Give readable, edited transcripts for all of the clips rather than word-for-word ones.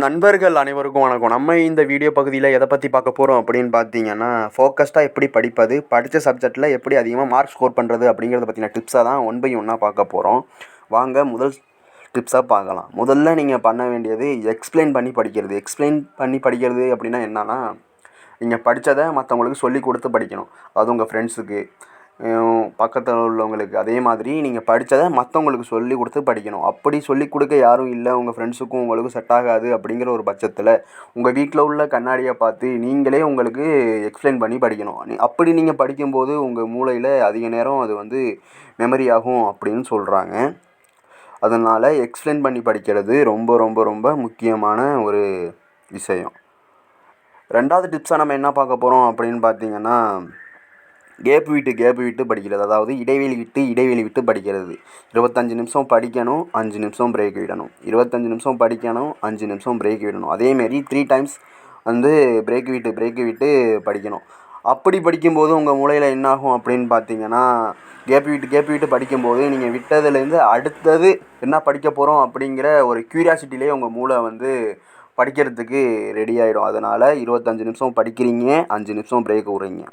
நண்பர்கள் அனைவருக்கும் வணக்கம். நம்ம இந்த வீடியோ பகுதியில் எதை பற்றி பார்க்க போகிறோம் அப்படின்னு பார்த்தீங்கன்னா, ஃபோக்கஸ்டாக எப்படி படிப்பது, படித்த சப்ஜெக்டில் எப்படி அதிகமாக மார்க் ஸ்கோர் பண்ணுறது அப்படிங்கிறத பற்றின டிப்ஸாக தான் ஒன் பை ஒன்னாக பார்க்க போகிறோம். வாங்க முதல் டிப்ஸாக பார்க்கலாம். முதல்ல நீங்கள் பண்ண வேண்டியது எக்ஸ்பிளைன் பண்ணி படிக்கிறது. எக்ஸ்பிளைன் பண்ணி படிக்கிறது அப்படின்னா என்னன்னா, நீங்கள் படித்ததை மற்றவங்களுக்கு சொல்லி கொடுத்து படிக்கணும். அது உங்கள் ஃப்ரெண்ட்ஸுக்கு, பக்கத்தில் உள்ளவங்களுக்கு. அதே மாதிரி நீங்கள் படித்ததை மற்றவங்களுக்கு சொல்லி கொடுத்து படிக்கணும். அப்படி சொல்லி கொடுக்க யாரும் இல்லை, உங்கள் ஃப்ரெண்ட்ஸுக்கும் உங்களுக்கும் செட் ஆகாது அப்படிங்கிற ஒரு பட்சத்தில் உங்கள் வீட்டில் உள்ள கண்ணாடியை பார்த்து நீங்களே உங்களுக்கு எக்ஸ்பிளைன் பண்ணி படிக்கணும். அப்படி நீங்கள் படிக்கும்போது உங்கள் மூளையில் அதிக நேரம் அது வந்து மெமரி ஆகும் அப்படின்னு சொல்கிறாங்க. அதனால் எக்ஸ்பிளைன் பண்ணி படிக்கிறது ரொம்ப ரொம்ப ரொம்ப முக்கியமான ஒரு விஷயம். ரெண்டாவது டிப்ஸாக நம்ம என்ன பார்க்க போகிறோம் அப்படின்னு பார்த்தீங்கன்னா, கேப் விட்டு படிக்கிறது. அதாவது இடைவெளி விட்டு படிக்கிறது. 25 நிமிஷம் படிக்கணும், 5 நிமிஷம் பிரேக் விடணும். 25 நிமிஷம் படிக்கணும், 5 நிமிஷம் பிரேக் விடணும். அதேமாரி 3 டைம்ஸ் வந்து பிரேக் விட்டு படிக்கணும். அப்படி படிக்கும்போது உங்கள் மூளையில் என்னாகும் அப்படின்னு பார்த்தீங்கன்னா, கேப் விட்டு படிக்கும்போது நீங்கள் விட்டதுலேருந்து அடுத்தது என்ன படிக்க போகிறோம் அப்படிங்கிற ஒரு க்யூரியாசிட்டிலே உங்கள் மூளை வந்து படிக்கிறதுக்கு ரெடி ஆகிடும். அதனால் 25 நிமிஷம் படிக்கிறீங்க, 5 நிமிஷம் பிரேக் விட்றீங்க.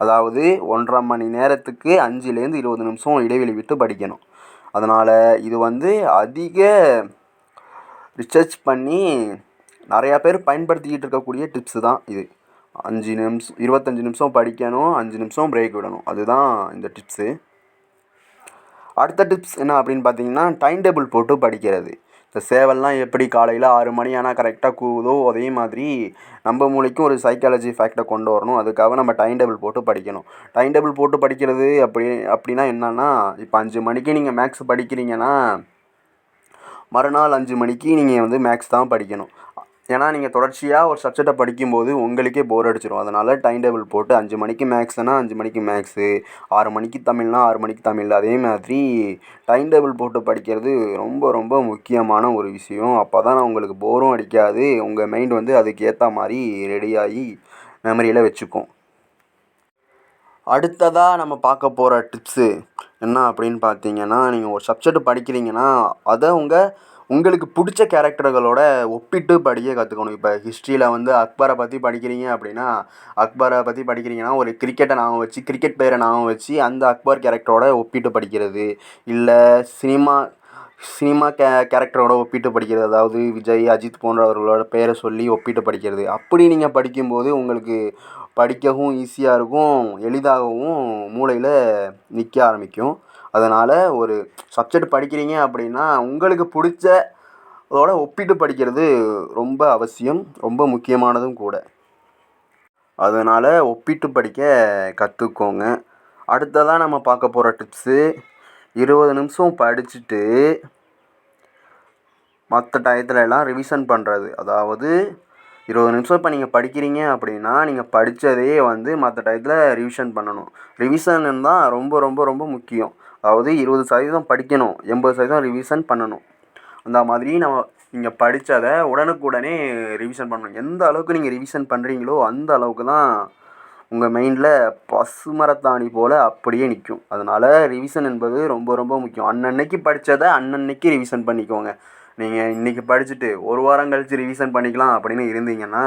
அதாவது 1.5 மணி நேரத்துக்கு 5லேருந்து 20 நிமிஷம் இடைவெளி விட்டு படிக்கணும். அதனால் இது வந்து அதிக ரிசர்ச் பண்ணி நிறையா பேர் பயன்படுத்திக்கிட்டு இருக்கக்கூடிய டிப்ஸு தான் இது. 25 நிமிஷம் படிக்கணும், 5 நிமிஷம் பிரேக் விடணும். அதுதான் இந்த டிப்ஸு. அடுத்த டிப்ஸ் என்ன அப்படின்னு பார்த்தீங்கன்னா, டைம் டேபிள் போட்டு படிக்கிறது. இந்த சேவல்லாம் எப்படி காலையில் 6 மணி ஆனால் கரெக்டாக கூவுதோ, அதே மாதிரி நம்ம மூளைக்கும் ஒரு சைக்காலஜி ஃபேக்டை கொண்டு வரணும். அதுக்காக நம்ம டைம் டேபிள் போட்டு படிக்கணும். டைம் டேபிள் போட்டு படிக்கிறது அப்படின்னா என்னன்னா, இப்போ 5 மணிக்கு நீங்கள் மேக்ஸ் படிக்கிறீங்கன்னா, மறுநாள் 5 மணிக்கு நீங்கள் வந்து மேக்ஸ் தான் படிக்கணும். ஏன்னா நீங்கள் தொடர்ச்சியாக ஒரு சப்ஜெக்டை படிக்கும்போது உங்களுக்கே போர் அடிச்சிடும். அதனால் டைம் டேபிள் போட்டு 5 மணிக்கு மேக்ஸ்னால் 5 மணிக்கு மேக்ஸு, 6 மணிக்கு தமிழ்னா 6 மணிக்கு தமிழ். அதே மாதிரி டைம் டேபிள் போட்டு படிக்கிறது ரொம்ப ரொம்ப முக்கியமான ஒரு விஷயம். அப்போ தான் உங்களுக்கு போரும் அடிக்காது, உங்கள் மைண்ட் வந்து அதுக்கு ஏற்ற மாதிரி ரெடியாகி மெமரியில் வச்சுக்கும். அடுத்ததாக நம்ம பார்க்க போகிற டிப்ஸு என்ன அப்படின்னு பார்த்தீங்கன்னா, நீங்கள் ஒரு சப்ஜெக்ட் படிக்கிறீங்கன்னா அதை உங்களுக்கு பிடிச்ச கேரக்டர்களோட ஒப்பிட்டு படிக்க கற்றுக்கணும். இப்போ ஹிஸ்ட்ரியில் வந்து அக்பரை பற்றி படிக்கிறீங்க அப்படின்னா, ஒரு கிரிக்கெட்டை ஞாபகம் வச்சு, கிரிக்கெட் பிளேயரை ஞாபகம் வச்சு அந்த அக்பர் கேரக்டரோட ஒப்பிட்டு படிக்கிறது. இல்லை சினிமா கேரக்டரோட ஒப்பிட்டு படிக்கிறது. அதாவது விஜய், அஜித் போன்றவர்களோட பெயரை சொல்லி ஒப்பிட்டு படிக்கிறது. அப்படி நீங்கள் படிக்கும்போது உங்களுக்கு படிக்கவும் ஈஸியாக இருக்கும், எளிதாகவும் மூளையில் நிற்க ஆரம்பிக்கும். அதனால் ஒரு சப்ஜெக்ட் படிக்கிறீங்க அப்படின்னா உங்களுக்கு பிடிச்சதோட ஒப்பிட்டு படிக்கிறது ரொம்ப அவசியம், ரொம்ப முக்கியமானதும் கூட. அதனால் ஒப்பிட்டு படிக்க கற்றுக்கோங்க. அடுத்ததாக நம்ம பார்க்க போகிற டிப்ஸு, 20 நிமிஷம் படிச்சுட்டு மற்ற டயத்துலலாம் ரிவிஷன் பண்ணுறது. அதாவது 20 நிமிஷம் இப்போ நீங்கள் படிக்கிறீங்க அப்படின்னா, நீங்கள் படித்ததையே வந்து மற்ற டயத்தில் ரிவிஷன் பண்ணணும். ரிவிஷன் தான் ரொம்ப ரொம்ப ரொம்ப முக்கியம். அதாவது 20% படிக்கணும், 80% ரிவிஷன் பண்ணணும். அந்த மாதிரி நீங்கள் படித்ததை உடனுக்குடனே ரிவிஷன் பண்ணணும். எந்த அளவுக்கு நீங்கள் ரிவிஷன் பண்ணுறீங்களோ அந்த அளவுக்கு தான் உங்கள் மைண்டில் பசுமரத்தாணி போல் அப்படியே நிற்கும். அதனால் ரிவிஷன் என்பது ரொம்ப ரொம்ப முக்கியம். அன்னன்னைக்கு படித்ததை அன்னன்னைக்கு ரிவிஷன் பண்ணிக்கோங்க. நீங்கள் இன்றைக்கி படிச்சுட்டு ஒரு வாரம் கழித்து ரிவிஷன் பண்ணிக்கலாம் அப்படின்னு இருந்தீங்கன்னா,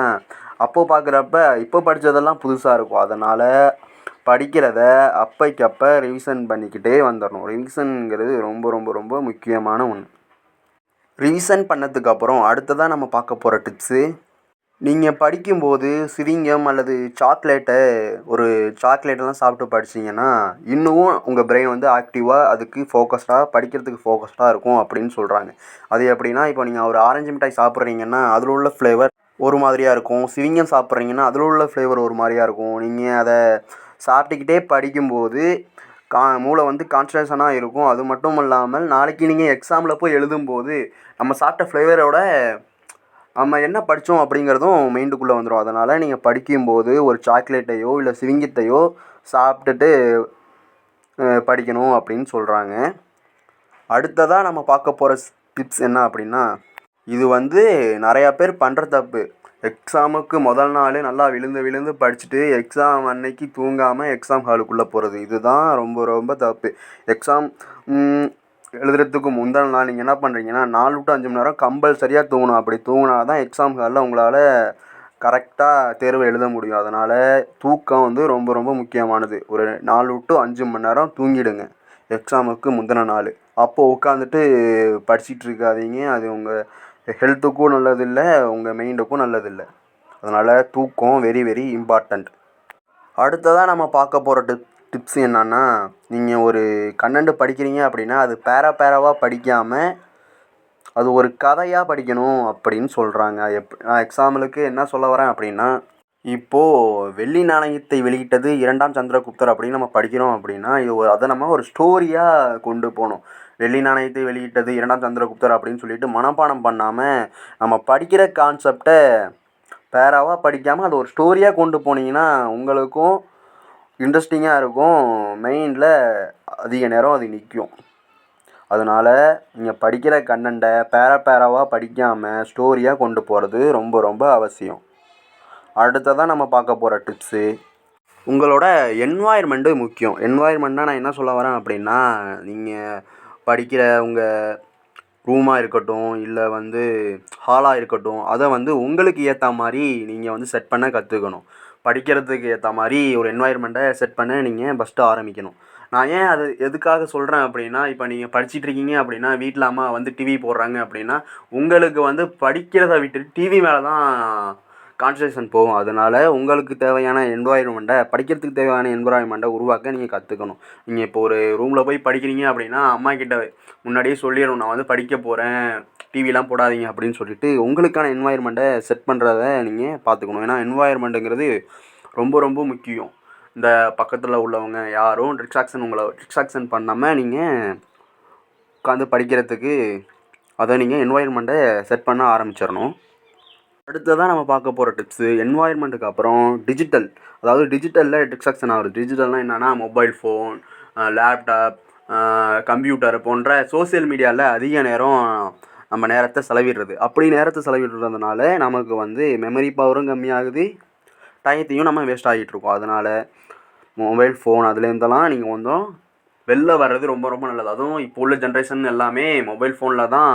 அப்போது பார்க்குறப்ப இப்போ படித்ததெல்லாம் புதுசாக இருக்கும். அதனால் படிக்கிறத அப்பைக்கப்போ ரிவிஷன் பண்ணிக்கிட்டே வந்துடணும். ரிவிஷனுங்கிறது ரொம்ப ரொம்ப ரொம்ப முக்கியமான ஒன்று. ரிவிஷன் பண்ணதுக்கப்புறம் அடுத்ததாக நம்ம பார்க்க போகிற டிப்ஸு, நீங்கள் படிக்கும்போது சிவிங்கம் அல்லது சாக்லேட்டெல்லாம் சாப்பிட்டு படிச்சிங்கன்னா இன்னும் உங்கள் பிரெயின் வந்து ஆக்டிவாக அதுக்கு படிக்கிறதுக்கு ஃபோக்கஸ்டாக இருக்கும் அப்படின்னு சொல்கிறாங்க. அது எப்படின்னா, இப்போ நீங்கள் ஒரு ஆரஞ்சு மிட்டாய் சாப்பிட்றீங்கன்னா அதில் உள்ள ஃப்ளேவர் ஒரு மாதிரியாக இருக்கும். சிவிங்கம் சாப்பிட்றீங்கன்னா அதில் உள்ள ஃப்ளேவர் ஒரு மாதிரியாக இருக்கும். நீங்கள் அதை சாப்பிட்டுக்கிட்டே படிக்கும்போது மூளை வந்து கான்சன்ட்ரேஷனாக இருக்கும். அது மட்டும் இல்லாமல் நாளைக்கு நீங்கள் எக்ஸாமில் போய் எழுதும்போது நம்ம சாப்பிட்ட ஃப்ளேவரோட நம்ம என்ன படித்தோம் அப்படிங்கிறதும் மைண்டுக்குள்ளே வந்துடும். அதனால் நீங்கள் படிக்கும்போது ஒரு சாக்லேட்டையோ இல்லை சிவிங்கத்தையோ சாப்பிட்டுட்டு படிக்கணும் அப்படின்னு சொல்கிறாங்க. அடுத்ததாக நம்ம பார்க்க போகிற டிப்ஸ் என்ன அப்படின்னா, இது வந்து நிறையா பேர் பண்ணுற தப்பு. எக்ஸாமுக்கு முதல் நாள் நல்லா விழுந்து படிச்சுட்டு எக்ஸாம் அன்னைக்கு தூங்காமல் எக்ஸாம் ஹாலுக்குள்ளே போகிறது, இதுதான் ரொம்ப ரொம்ப தப்பு. எக்ஸாம் எழுதுறதுக்கு முந்தின நாள் நீங்கள் என்ன பண்ணுறீங்கன்னா 4 to 5 மணி நேரம் கம்பல்சரியாக தூங்கணும். அப்படி தூங்கினா தான் எக்ஸாம் ஹாலில் உங்களால் கரெக்டாக தேர்வு எழுத முடியும். அதனால் தூக்கம் வந்து ரொம்ப ரொம்ப முக்கியமானது. ஒரு 4 to 5 மணி நேரம் தூங்கிடுங்க எக்ஸாமுக்கு முந்தின நாள். அப்போது உட்காந்துட்டு படிச்சிட்டு இருக்காதீங்க. அது உங்கள் ஹெல்த்துக்கும் நல்லதில்லை, உங்கள் மைண்டுக்கும் நல்லதில்லை. அதனால் தூக்கம் வெரி வெரி இம்பார்ட்டண்ட். அடுத்ததாக நம்ம பார்க்க போகிற டிப்ஸ் என்னன்னா, நீங்கள் ஒரு கண்டென்ட் படிக்கிறீங்க அப்படின்னா அது பேராவாக படிக்காமல் அது ஒரு கதையாக படிக்கணும் அப்படின்னு சொல்கிறாங்க. நான் எக்ஸாம்பிளுக்கு என்ன சொல்ல வரேன் அப்படின்னா, இப்போது வெள்ளி நாணயத்தை வெளியிட்டது 2ஆம் சந்திரகுப்தர் அப்படின்னு நம்ம படிக்கிறோம் அப்படின்னா அதை நம்ம ஒரு ஸ்டோரியாக கொண்டு போகணும். வெள்ளி நாணயத்தை வெளியிட்டது 2ஆம் சந்திரகுப்தர் அப்படின்னு சொல்லிட்டு மனப்பாடம் பண்ணாமல் நம்ம படிக்கிற கான்செப்டை பேராவாக படிக்காமல் அது ஒரு ஸ்டோரியாக கொண்டு போனீங்கன்னா உங்களுக்கும் இன்ட்ரெஸ்டிங்காக இருக்கும், மைண்டில் அதிக நேரம் அது நிற்கும். அதனால் நீங்கள் படிக்கிற கண்டென்ட்டை பேராவாக படிக்காமல் ஸ்டோரியாக கொண்டு போகிறது ரொம்ப ரொம்ப அவசியம். அடுத்ததான் நம்ம பார்க்க போகிற டிப்ஸு, உங்களோட என்வாயர்மெண்ட்டு முக்கியம். என்வாயர்மெண்ட்னால் நான் என்ன சொல்ல வரேன் அப்படின்னா, நீங்கள் படிக்கிற உங்கள் ரூமாக இருக்கட்டும், இல்லை வந்து ஹாலாக இருக்கட்டும், அதை வந்து உங்களுக்கு ஏற்ற மாதிரி நீங்கள் வந்து செட் பண்ண கற்றுக்கணும். படிக்கிறதுக்கு ஏற்ற மாதிரி ஒரு என்வாயர்மெண்ட்டை செட் பண்ண நீங்கள் ஃபஸ்ட்டு ஆரம்பிக்கணும். நான் ஏன் அது எதுக்காக சொல்கிறேன் அப்படின்னா, இப்போ நீங்கள் படிச்சிட்ருக்கீங்க அப்படின்னா வீட்டில் அம்மா வந்து டிவி போடுறாங்க அப்படின்னா உங்களுக்கு வந்து படிக்கிறத விட்டுட்டு டிவி மேலே தான் கான்சன்ட்ரேஷன் போகும். அதனால் உங்களுக்கு தேவையான என்வாயர்மெண்ட்டை, படிக்கிறதுக்கு தேவையான என்வாயர்மெண்ட்டை உருவாக்க நீங்கள் கற்றுக்கணும். நீங்கள் இப்போ ஒரு ரூமில் போய் படிக்கிறீங்க அப்படின்னா அம்மா கிட்ட முன்னாடியே சொல்லிடணும், நான் வந்து படிக்க போகிறேன், டிவிலாம் போடாதீங்க அப்படின்னு சொல்லிட்டு உங்களுக்கான என்வாயர்மெண்ட்டை செட் பண்ணுறத நீங்கள் பார்த்துக்கணும். ஏன்னா என்வாயர்மெண்ட்டுங்கிறது ரொம்ப ரொம்ப முக்கியம். இந்த பக்கத்தில் உள்ளவங்க யாரும் டிஸ்ட்ராக்ஷன் பண்ணாமல் நீங்கள் உட்காந்து படிக்கிறதுக்கு அதை நீங்கள் என்வாயர்மெண்ட்டை செட் பண்ண ஆரம்பிச்சிடணும். அடுத்ததான் நம்ம பார்க்க போகிற டிப்ஸு, என்வாயர்மெண்ட்டுக்கு அப்புறம் டிஜிட்டல். அதாவது டிஜிட்டலில் டிஸ்ட்ராக்ஷன் ஆகுது. டிஜிட்டல்னால் என்னென்னா மொபைல் ஃபோன், லேப்டாப், கம்ப்யூட்டர் போன்ற சோசியல் மீடியாவில் அதிக நேரம் நம்ம நேரத்தை செலவிடுறது. அப்படி நேரத்தை செலவிடுறதுனால நமக்கு வந்து மெமரி பவரும் கம்மியாகுது, டயத்தையும் நம்ம வேஸ்ட் ஆகிட்டுருக்கோம். அதனால் மொபைல் ஃபோன் அதுலேருந்தெல்லாம் நீங்கள் கொஞ்சம் வெளில வர்றது ரொம்ப ரொம்ப நல்லது. அதுவும் இப்போ உள்ள ஜென்ரேஷன் எல்லாமே மொபைல் ஃபோனில் தான்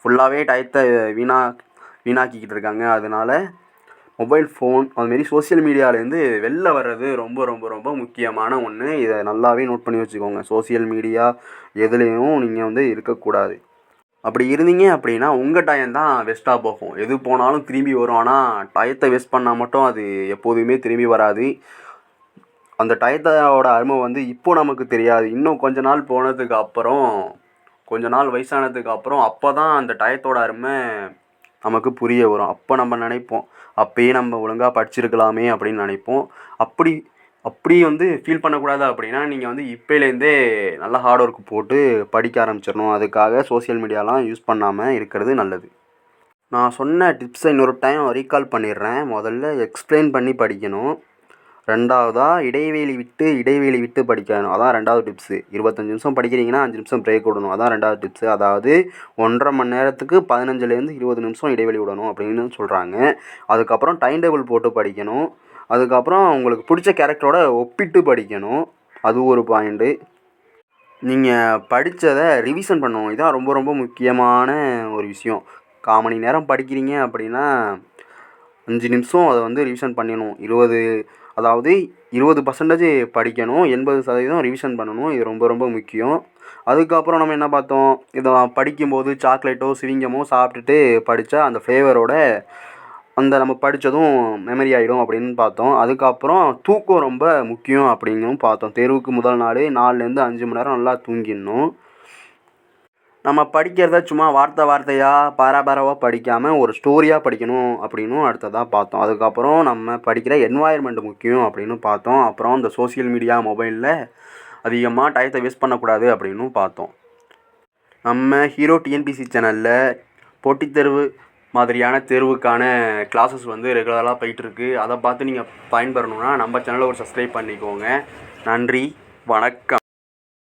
ஃபுல்லாகவே டயத்தை வீணாக்கிக்கிட்டு இருக்காங்க. அதனால் மொபைல் ஃபோன் அதுமாரி சோசியல் மீடியாவிலேருந்து வெளில வர்றது ரொம்ப ரொம்ப ரொம்ப முக்கியமான ஒன்று. இதை நல்லாவே நோட் பண்ணி வச்சுக்கோங்க. சோசியல் மீடியா எதுலேயும் நீங்கள் வந்து இருக்கக்கூடாது. அப்படி இருந்தீங்க அப்படின்னா உங்கள் டயம் தான் வேஸ்ட்டாக போகும். எது போனாலும் திரும்பி வரும். ஆனால் டயத்தை வேஸ்ட் பண்ணால் மட்டும் அது எப்போதுமே திரும்பி வராது. அந்த டயத்தோட அருமை வந்து இப்போது நமக்கு தெரியாது. இன்னும் கொஞ்ச நாள் போனதுக்கு அப்புறம், கொஞ்ச நாள் வயசானதுக்கு அப்புறம் அப்போ தான் அந்த டயத்தோட அருமை நமக்கு புரிய வரும். அப்போ நம்ம நினைப்போம், அப்போயே நம்ம ஒழுங்காக படிச்சிருக்கலாமே அப்படின்னு நினைப்போம். அப்படி வந்து ஃபீல் பண்ணக்கூடாது அப்படின்னா நீங்கள் வந்து இப்போலேருந்தே நல்லா ஹார்ட் ஒர்க் போட்டு படிக்க ஆரம்பிச்சிடணும். அதுக்காக சோசியல் மீடியாலாம் யூஸ் பண்ணாமல் இருக்கிறது நல்லது. நான் சொன்ன டிப்ஸை இன்னொரு டைம் ரீகால் பண்ணிடுறேன். முதல்ல எக்ஸ்பிளைன் பண்ணி படிக்கணும். ரெண்டாவதாக இடைவெளி விட்டு படிக்கணும். அதான் 2வது டிப்ஸு. 25 நிமிஷம் படிக்கிறீங்கன்னா 5 நிமிஷம் பிரேக் விடணும். அதான் 2வது டிப்ஸு. அதாவது 1.5 மணி நேரத்துக்கு 15லேருந்து 20 நிமிஷம் இடைவெளி விடணும் அப்படின்னு சொல்கிறாங்க. அதுக்கப்புறம் டைம் டேபிள் போட்டு படிக்கணும். அதுக்கப்புறம் உங்களுக்கு பிடிச்ச கேரக்டரோட ஒப்பிட்டு படிக்கணும். அது ஒரு பாயிண்ட்டு. நீங்கள் படித்ததை ரிவிஷன் பண்ணணும். இதுதான் ரொம்ப ரொம்ப முக்கியமான ஒரு விஷயம். 1/4 மணி நேரம் படிக்கிறீங்க அப்படின்னா 5 நிமிஷம் அதை வந்து ரிவிஷன் பண்ணணும். 20% படிக்கணும், 80% ரிவிஷன் பண்ணணும். இது ரொம்ப ரொம்ப முக்கியம். அதுக்கப்புறம் நம்ம என்ன பார்த்தோம், இதை படிக்கும்போது சாக்லேட்டோ சிவிங்கமோ சாப்பிட்டுட்டு படித்தா அந்த ஃப்ளேவரோட அந்த நம்ம படித்ததும் மெமரி ஆகிடும் அப்படின்னு பார்த்தோம். அதுக்கப்புறம் தூக்கம் ரொம்ப முக்கியம் அப்படின்னும் பார்த்தோம். தேர்வுக்கு முதல் நாள் 4லேருந்து 5 மணி நேரம் நல்லா தூங்கிடணும். நம்ம படிக்கிறத சும்மா வார்த்தையாக பேராவாக படிக்காமல் ஒரு ஸ்டோரியாக படிக்கணும் அப்படின்னும் அடுத்ததாக பார்த்தோம். அதுக்கப்புறம் நம்ம படிக்கிற என்வாயர்மெண்ட் முக்கியம் அப்படின்னு பார்த்தோம். அப்புறம் இந்த சோசியல் மீடியா மொபைலில் அதிகமாக டயத்தை வேஸ்ட் பண்ணக்கூடாது அப்படின்னும் பார்த்தோம். நம்ம ஹீரோ டிஎன்பிசி சேனலில் போட்டித் தேர்வு மாதிரியான தேர்வுக்கான கிளாஸஸ் வந்து ரெகுலராக போயிட்டுருக்கு. அதை பார்த்து நீங்கள் பயன்பெறணுன்னா நம்ம சேனலை ஒரு சப்ஸ்கிரைப் பண்ணிக்கோங்க. நன்றி, வணக்கம்.